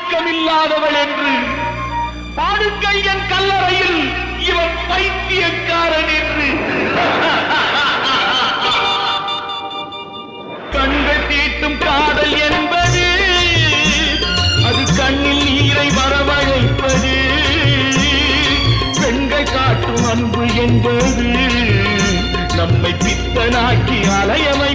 ஒழுக்கமில்லாதவள் என்று பாடுக்கையன் கல்லறையில் இவன் பைத்தியக்காரன் என்று கண்கள் தீட்டும் காதல் என்பது அது கண்ணில் நீரை வரவழைப்பது பெண்கள் காட்டும் அன்பு என்பது நம்மை பித்தனாக்கி அலையவை